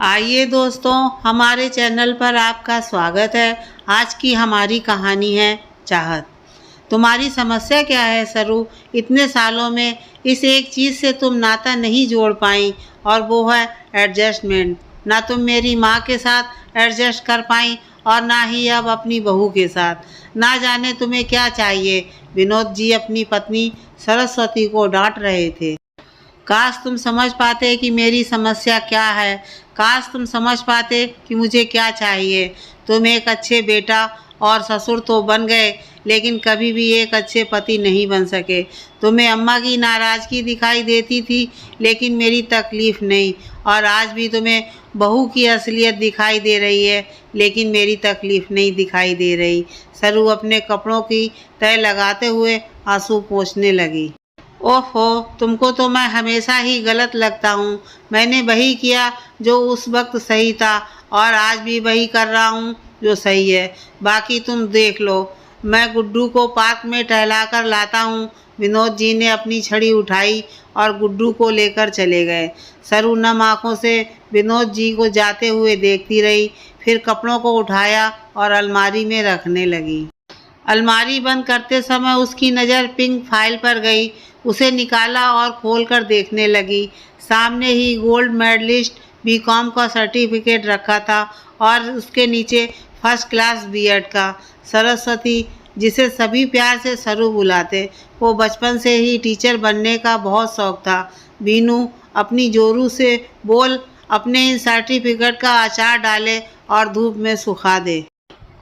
आइए दोस्तों, हमारे चैनल पर आपका स्वागत है। आज की हमारी कहानी है चाहत। तुम्हारी समस्या क्या है सरू? इतने सालों में इस एक चीज़ से तुम नाता नहीं जोड़ पाई और वो है एडजस्टमेंट। ना तुम मेरी माँ के साथ एडजस्ट कर पाई और ना ही अब अपनी बहू के साथ। ना जाने तुम्हें क्या चाहिए। विनोद जी अपनी पत्नी सरस्वती को डांट रहे थे। काश तुम समझ पाते कि मेरी समस्या क्या है। काश तुम समझ पाते कि मुझे क्या चाहिए। तुम एक अच्छे बेटा और ससुर तो बन गए, लेकिन कभी भी एक अच्छे पति नहीं बन सके। तुम्हें अम्मा की नाराज़गी दिखाई देती थी, लेकिन मेरी तकलीफ़ नहीं। और आज भी तुम्हें बहू की असलियत दिखाई दे रही है, लेकिन मेरी तकलीफ़ नहीं दिखाई दे रही। सरू अपने कपड़ों की तह लगाते हुए आंसू पोंछने लगी। ओहो, तुमको तो मैं हमेशा ही गलत लगता हूँ। मैंने वही किया जो उस वक्त सही था और आज भी वही कर रहा हूँ जो सही है। बाकी तुम देख लो। मैं गुड्डू को पार्क में टहला कर लाता हूँ। विनोद जी ने अपनी छड़ी उठाई और गुड्डू को लेकर चले गए। सरू नम आँखों से विनोद जी को जाते हुए देखती रही, फिर कपड़ों को उठाया और अलमारी में रखने लगी। अलमारी बंद करते समय उसकी नज़र पिंक फाइल पर गई। उसे निकाला और खोलकर देखने लगी। सामने ही गोल्ड मेडलिस्ट बीकॉम का सर्टिफिकेट रखा था और उसके नीचे फर्स्ट क्लास बीएड का। सरस्वती, जिसे सभी प्यार से सरू बुलाते, वो बचपन से ही टीचर बनने का बहुत शौक था। बीनू, अपनी जोरू से बोल, अपने इन सर्टिफिकेट का अचार डाले और धूप में सुखा दे।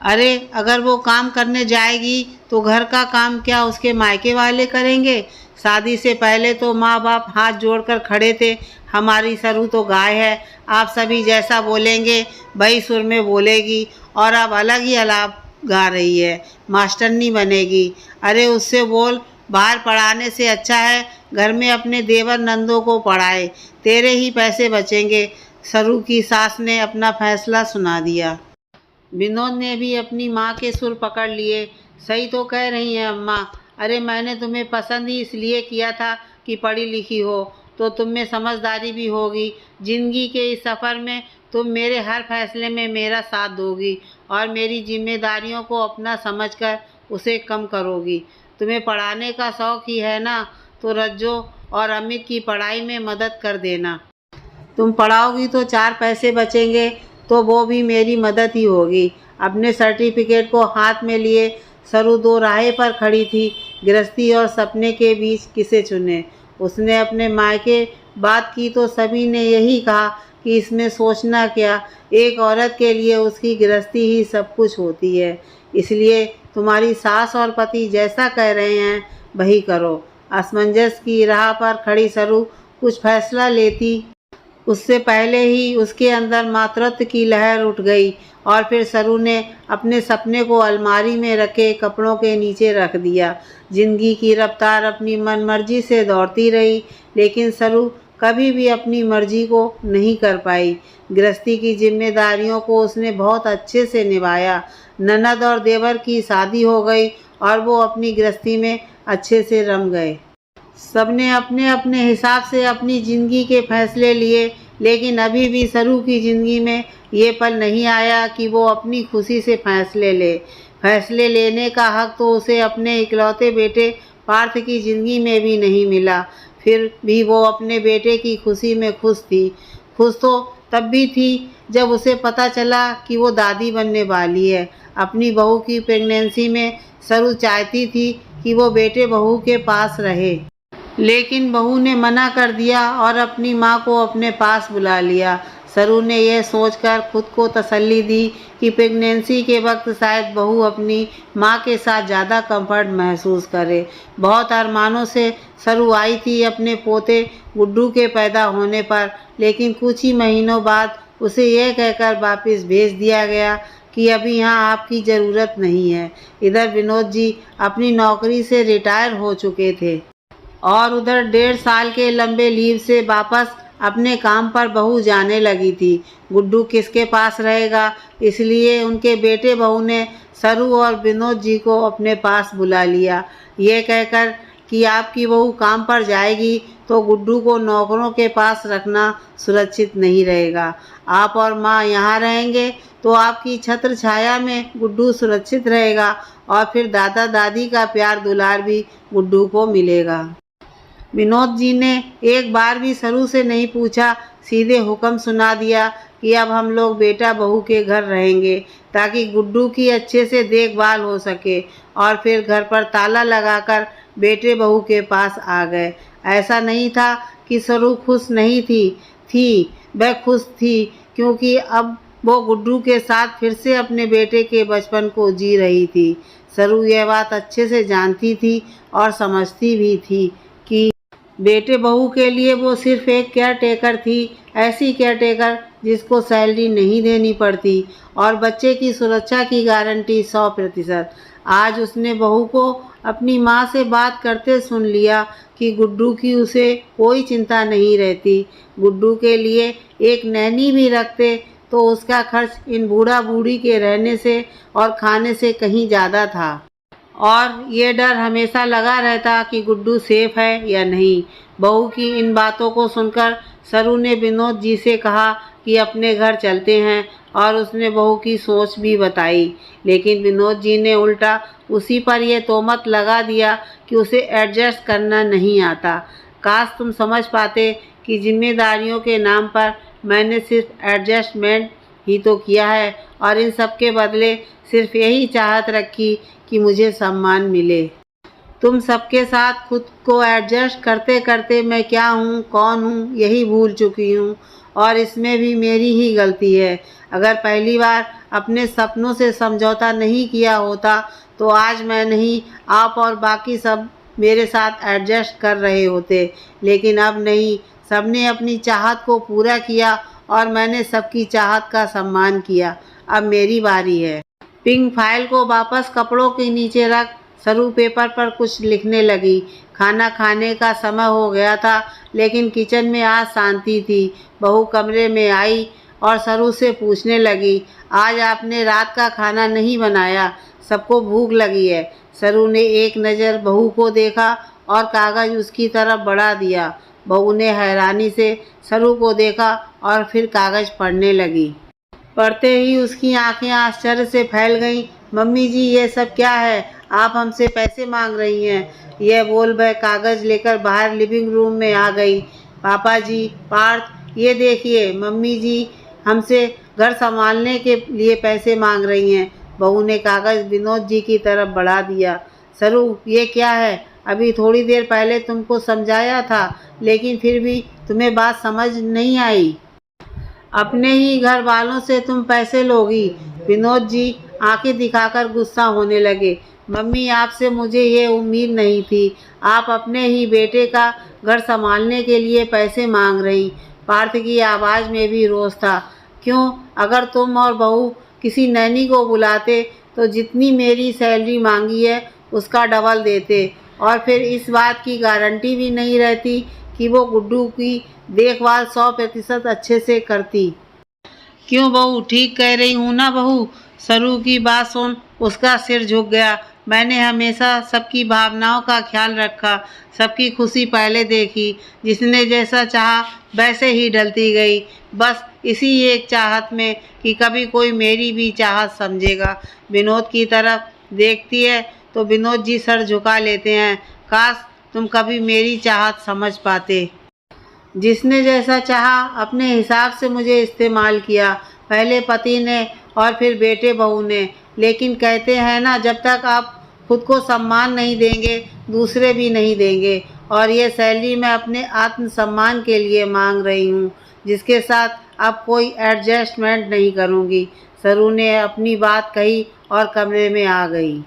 अरे, अगर वो काम करने जाएगी तो घर का काम क्या उसके मायके वाले करेंगे? शादी से पहले तो माँ बाप हाथ जोड़कर खड़े थे। हमारी सरू तो गाय है, आप सभी जैसा बोलेंगे वही सुर में बोलेगी और अब अलग ही आलाप गा रही है। मास्टरनी बनेगी। अरे उससे बोल, बाहर पढ़ाने से अच्छा है घर में अपने देवर नंदों को पढ़ाए, तेरे ही पैसे बचेंगे। सरू की सास ने अपना फैसला सुना दिया। विनोद ने भी अपनी माँ के सुर पकड़ लिए। सही तो कह रही हैं अम्मा। अरे, मैंने तुम्हें पसंद ही इसलिए किया था कि पढ़ी लिखी हो तो तुम में समझदारी भी होगी। ज़िंदगी के इस सफ़र में तुम मेरे हर फैसले में मेरा साथ दोगी और मेरी जिम्मेदारियों को अपना समझकर उसे कम करोगी। तुम्हें पढ़ाने का शौक़ ही है ना, तो रज्जो और अमित की पढ़ाई में मदद कर देना। तुम पढ़ाओगी तो 4 पैसे बचेंगे, तो वो भी मेरी मदद ही होगी। अपने सर्टिफिकेट को हाथ में लिए सरू दो राहे पर खड़ी थी। गृहस्थी और सपने के बीच किसे चुने? उसने अपने मायके बात की तो सभी ने यही कहा कि इसमें सोचना क्या, एक औरत के लिए उसकी गृहस्थी ही सब कुछ होती है। इसलिए तुम्हारी सास और पति जैसा कह रहे हैं वही करो। असमंजस की राह पर खड़ी सरू कुछ फैसला लेती, उससे पहले ही उसके अंदर मातृत्व की लहर उठ गई और फिर सरू ने अपने सपने को अलमारी में रखे कपड़ों के नीचे रख दिया। जिंदगी की रफ्तार अपनी मनमर्जी से दौड़ती रही, लेकिन सरू कभी भी अपनी मर्जी को नहीं कर पाई। गृहस्थी की जिम्मेदारियों को उसने बहुत अच्छे से निभाया। ननद और देवर की शादी हो गई और वो अपनी गृहस्थी में अच्छे से रम गए। सबने अपने अपने हिसाब से अपनी ज़िंदगी के फैसले लिए, लेकिन अभी भी सरू की ज़िंदगी में ये पल नहीं आया कि वो अपनी खुशी से फैसले ले। फैसले लेने का हक तो उसे अपने इकलौते बेटे पार्थ की ज़िंदगी में भी नहीं मिला। फिर भी वो अपने बेटे की खुशी में खुश थी। खुश तो तब भी थी जब उसे पता चला कि वो दादी बनने वाली है। अपनी बहू की प्रेगनेंसी में सरू चाहती थी कि वो बेटे बहू के पास रहे, लेकिन बहू ने मना कर दिया और अपनी माँ को अपने पास बुला लिया। सरू ने यह सोचकर खुद को तसल्ली दी कि प्रेगनेंसी के वक्त शायद बहू अपनी माँ के साथ ज़्यादा कंफर्ट महसूस करे। बहुत अरमानों से सरू आई थी अपने पोते गुड्डू के पैदा होने पर, लेकिन कुछ ही महीनों बाद उसे यह कहकर वापस भेज दिया गया कि अभी यहाँ आपकी ज़रूरत नहीं है। इधर विनोद जी अपनी नौकरी से रिटायर हो चुके थे और उधर 1.5 साल के लंबे लीव से वापस अपने काम पर बहू जाने लगी थी। गुड्डू किसके पास रहेगा, इसलिए उनके बेटे बहू ने सरू और विनोद जी को अपने पास बुला लिया। ये कहकर कि आपकी बहू काम पर जाएगी तो गुड्डू को नौकरों के पास रखना सुरक्षित नहीं रहेगा। आप और माँ यहाँ रहेंगे तो आपकी छत्र छाया में गुड्डू सुरक्षित रहेगा और फिर दादा दादी का प्यार दुलार भी गुड्डू को मिलेगा। विनोद जी ने एक बार भी सरू से नहीं पूछा, सीधे हुक्म सुना दिया कि अब हम लोग बेटा बहू के घर रहेंगे ताकि गुड्डू की अच्छे से देखभाल हो सके। और फिर घर पर ताला लगाकर बेटे बहू के पास आ गए। ऐसा नहीं था कि सरू खुश नहीं थी वह खुश थी, क्योंकि अब वो गुड्डू के साथ फिर से अपने बेटे के बचपन को जी रही थी। सरू यह बात अच्छे से जानती थी और समझती भी थी कि बेटे बहू के लिए वो सिर्फ एक केयर टेकर थी, ऐसी केयर टेकर जिसको सैलरी नहीं देनी पड़ती और बच्चे की सुरक्षा की गारंटी 100%। आज उसने बहू को अपनी माँ से बात करते सुन लिया कि गुड्डू की उसे कोई चिंता नहीं रहती। गुड्डू के लिए एक नैनी भी रखते तो उसका खर्च इन बूढ़ा बूढ़ी के रहने से और खाने से कहीं ज़्यादा था और ये डर हमेशा लगा रहता कि गुड्डू सेफ है या नहीं। बहू की इन बातों को सुनकर सरू ने विनोद जी से कहा कि अपने घर चलते हैं और उसने बहू की सोच भी बताई, लेकिन विनोद जी ने उल्टा उसी पर यह तोहमत लगा दिया कि उसे एडजस्ट करना नहीं आता। काश तुम समझ पाते कि जिम्मेदारियों के नाम पर मैंने सिर्फ एडजस्टमेंट ही तो किया है और इन सब के बदले सिर्फ यही चाहत रखी कि मुझे सम्मान मिले। तुम सबके साथ खुद को एडजस्ट करते करते मैं क्या हूँ, कौन हूँ, यही भूल चुकी हूँ और इसमें भी मेरी ही गलती है। अगर पहली बार अपने सपनों से समझौता नहीं किया होता तो आज मैं नहीं, आप और बाकी सब मेरे साथ एडजस्ट कर रहे होते, लेकिन अब नहीं। सबने अपनी चाहत को पूरा किया और मैंने सबकी चाहत का सम्मान किया। अब मेरी बारी है। पिंक फाइल को वापस कपड़ों के नीचे रख सरू पेपर पर कुछ लिखने लगी। खाना खाने का समय हो गया था, लेकिन किचन में आज शांति थी। बहू कमरे में आई और सरू से पूछने लगी, आज आपने रात का खाना नहीं बनाया? सबको भूख लगी है। सरू ने एक नज़र बहू को देखा और कागज़ उसकी तरफ बढ़ा दिया। बहू ने हैरानी से सरू को देखा और फिर कागज़ पढ़ने लगी। पढ़ते ही उसकी आंखें आश्चर्य से फैल गईं। मम्मी जी, ये सब क्या है? आप हमसे पैसे मांग रही हैं? यह बोल वह कागज़ लेकर बाहर लिविंग रूम में आ गई। पापा जी, पार्थ, ये देखिए, मम्मी जी हमसे घर संभालने के लिए पैसे मांग रही हैं। बहू ने कागज़ विनोद जी की तरफ बढ़ा दिया। सरू, ये क्या है? अभी थोड़ी देर पहले तुमको समझाया था, लेकिन फिर भी तुम्हें बात समझ नहीं आई। अपने ही घर वालों से तुम पैसे लोगी? विनोद जी आंखें दिखाकर गुस्सा होने लगे। मम्मी, आपसे मुझे ये उम्मीद नहीं थी। आप अपने ही बेटे का घर संभालने के लिए पैसे मांग रही। पार्थ की आवाज़ में भी रोष था। क्यों? अगर तुम और बहू किसी नैनी को बुलाते तो जितनी मेरी सैलरी मांगी है उसका डबल देते और फिर इस बात की गारंटी भी नहीं रहती कि वो गुड्डू की देखभाल 100% अच्छे से करती। क्यों बहू, ठीक कह रही हूँ ना बहू? सरू की बात सुन उसका सिर झुक गया। मैंने हमेशा सबकी भावनाओं का ख्याल रखा, सबकी खुशी पहले देखी। जिसने जैसा चाहा वैसे ही ढलती गई, बस इसी एक चाहत में कि कभी कोई मेरी भी चाहत समझेगा। विनोद की तरफ देखती है तो विनोद जी सर झुका लेते हैं। काश तुम कभी मेरी चाहत समझ पाते। जिसने जैसा चाहा अपने हिसाब से मुझे इस्तेमाल किया, पहले पति ने और फिर बेटे बहू ने। लेकिन कहते हैं ना, जब तक आप खुद को सम्मान नहीं देंगे दूसरे भी नहीं देंगे। और ये सैलरी मैं अपने आत्मसम्मान के लिए मांग रही हूँ, जिसके साथ अब कोई एडजस्टमेंट नहीं करूँगी। सरू ने अपनी बात कही और कमरे में आ गई।